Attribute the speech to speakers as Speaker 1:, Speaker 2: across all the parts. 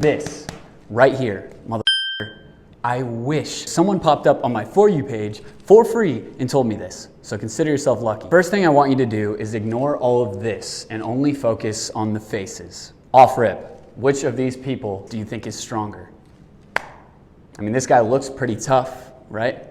Speaker 1: This right here, I wish someone popped up on my For You page for free and told me this. So consider yourself lucky. First thing I want you to do is ignore all of this and only focus on the faces. Off rip, which of these people do you think is stronger? I mean, this guy looks pretty tough, right?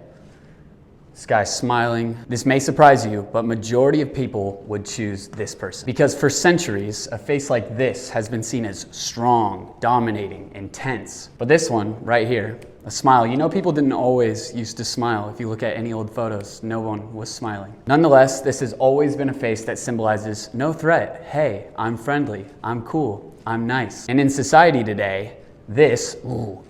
Speaker 1: This guy's smiling. This may surprise you, but majority of people would choose this person. Because for centuries, a face like this has been seen as strong, dominating, intense. But this one right here, a smile. You know, people didn't always used to smile. If you look at any old photos, no one was smiling. Nonetheless, this has always been a face that symbolizes no threat. Hey, I'm friendly, I'm cool, I'm nice. And in society today, this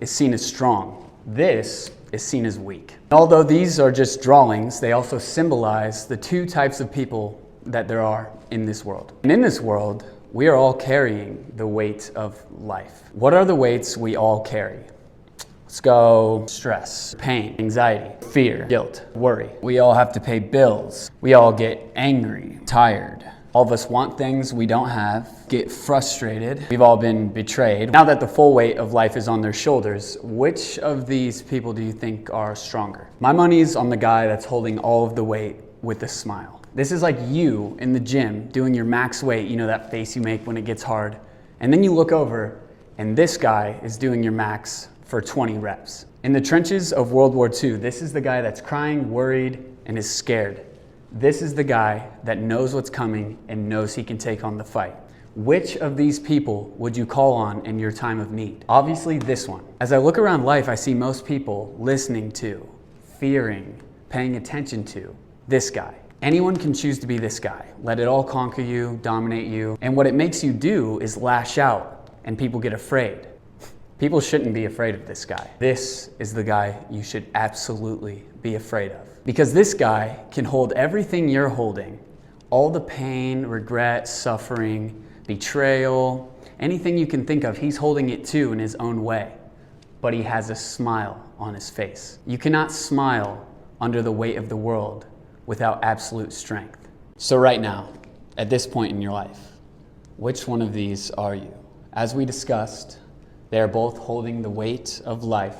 Speaker 1: is seen as strong. This is seen as weak. Although these are just drawings, they also symbolize the two types of people that there are in this world. And in this world, we are all carrying the weight of life. What are the weights we all carry? Let's go stress, pain, anxiety, fear, guilt, worry. We all have to pay bills. We all get angry, tired. All of us want things we don't have, get frustrated. We've all been betrayed. Now that the full weight of life is on their shoulders, which of these people do you think are stronger? My money's on the guy that's holding all of the weight with a smile. This is like you in the gym doing your max weight, you know, that face you make when it gets hard. And then you look over and this guy is doing your max for 20 reps. In the trenches of World War II, this is the guy that's crying, worried, and is scared. This is the guy that knows what's coming and knows he can take on the fight. Which of these people would you call on in your time of need? Obviously this one. As I look around life, I see most people listening to, fearing, paying attention to this guy. Anyone can choose to be this guy. Let it all conquer you, dominate you. And what it makes you do is lash out and people get afraid. People shouldn't be afraid of this guy. This is the guy you should absolutely be afraid of. Because this guy can hold everything you're holding, all the pain, regret, suffering, betrayal, anything you can think of, he's holding it too in his own way. But he has a smile on his face. You cannot smile under the weight of the world without absolute strength. So right now, at this point in your life, which one of these are you? As we discussed, they are both holding the weight of life,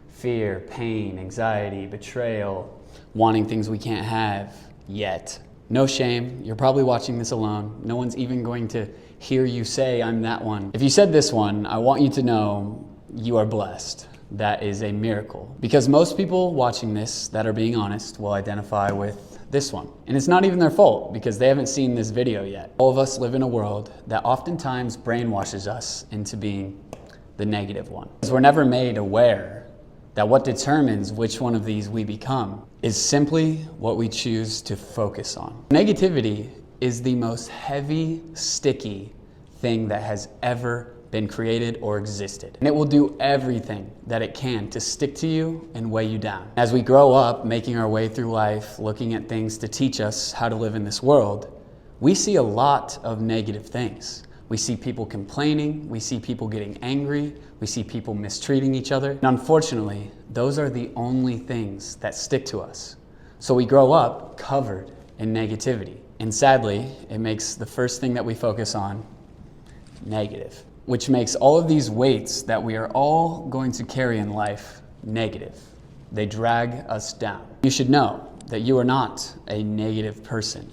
Speaker 1: fear, pain, anxiety, betrayal, wanting things we can't have yet. No shame, you're probably watching this alone. No one's even going to hear you say, I'm that one. If you said this one, I want you to know you are blessed. That is a miracle. Because most people watching this that are being honest will identify with this one. And it's not even their fault because they haven't seen this video yet. All of us live in a world that oftentimes brainwashes us into being the negative one. Because we're never made aware that what determines which one of these we become is simply what we choose to focus on. Negativity is the most heavy, sticky thing that has ever been created or existed. And it will do everything that it can to stick to you and weigh you down. As we grow up, making our way through life, looking at things to teach us how to live in this world, we see a lot of negative things. We see people complaining, we see people getting angry, we see people mistreating each other. And unfortunately, those are the only things that stick to us. So we grow up covered in negativity. And sadly, it makes the first thing that we focus on negative, which makes all of these weights that we are all going to carry in life negative. They drag us down. You should know that you are not a negative person.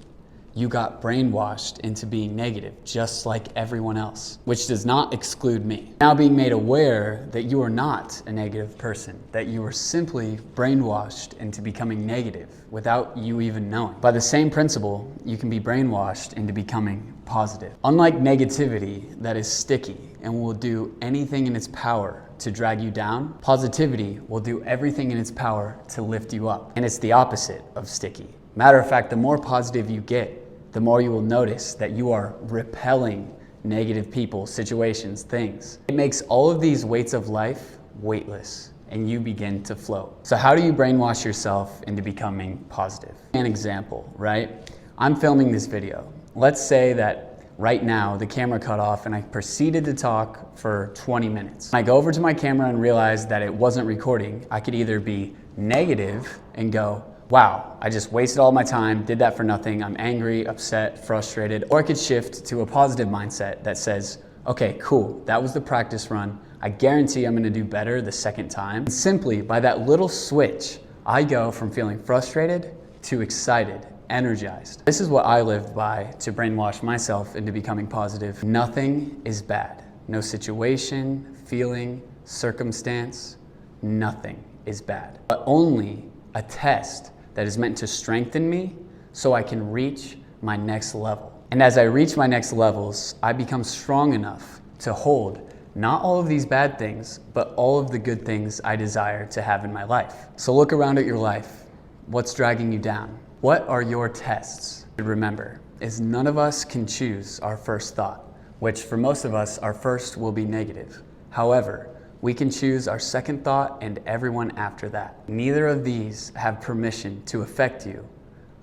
Speaker 1: You got brainwashed into being negative, just like everyone else, which does not exclude me. Now being made aware that you are not a negative person, that you are simply brainwashed into becoming negative without you even knowing. By the same principle, you can be brainwashed into becoming positive. Unlike negativity that is sticky and will do anything in its power to drag you down, positivity will do everything in its power to lift you up. And it's the opposite of sticky. Matter of fact, the more positive you get, the more you will notice that you are repelling negative people, situations, things. It makes all of these weights of life weightless and you begin to float. So how do you brainwash yourself into becoming positive? An example, right? I'm filming this video. Let's say that right now the camera cut off and I proceeded to talk for 20 minutes. I go over to my camera and realize that it wasn't recording. I could either be negative and go, wow, I just wasted all my time, did that for nothing, I'm angry, upset, frustrated. Or I could shift to a positive mindset that says, Okay, cool, that was the practice run. I guarantee I'm gonna do better the second time. And simply by that little switch, I go from feeling frustrated to excited, energized. This is what I lived by to brainwash myself into becoming positive. Nothing is bad. No situation, feeling, circumstance, nothing is bad. But only a test that is meant to strengthen me so I can reach my next level. And as I reach my next levels, I become strong enough to hold not all of these bad things, but all of the good things I desire to have in my life. So look around at your life. What's dragging you down? What are your tests? Remember, is none of us can choose our first thought, which for most of us, our first will be negative. However, we can choose our second thought and everyone after that. Neither of these have permission to affect you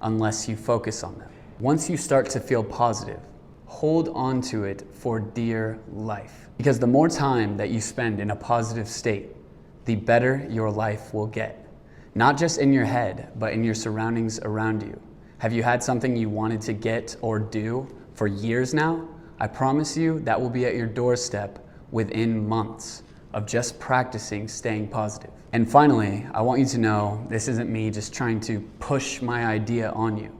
Speaker 1: unless you focus on them. Once you start to feel positive, hold on to it for dear life. Because the more time that you spend in a positive state, the better your life will get. Not just in your head, but in your surroundings around you. Have you had something you wanted to get or do for years now? I promise you that will be at your doorstep within months of just practicing staying positive. And finally, I want you to know this isn't me just trying to push my idea on you.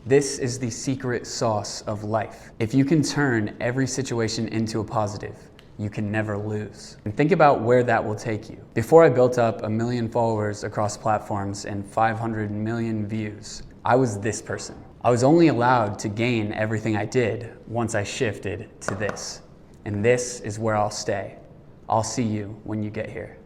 Speaker 1: This is the secret sauce of life. If you can turn every situation into a positive, you can never lose. And think about where that will take you. Before I built up 1 million followers across platforms and 500 million views, I was this person. I was only allowed to gain everything I did once I shifted to this. And this is where I'll stay. I'll see you when you get here.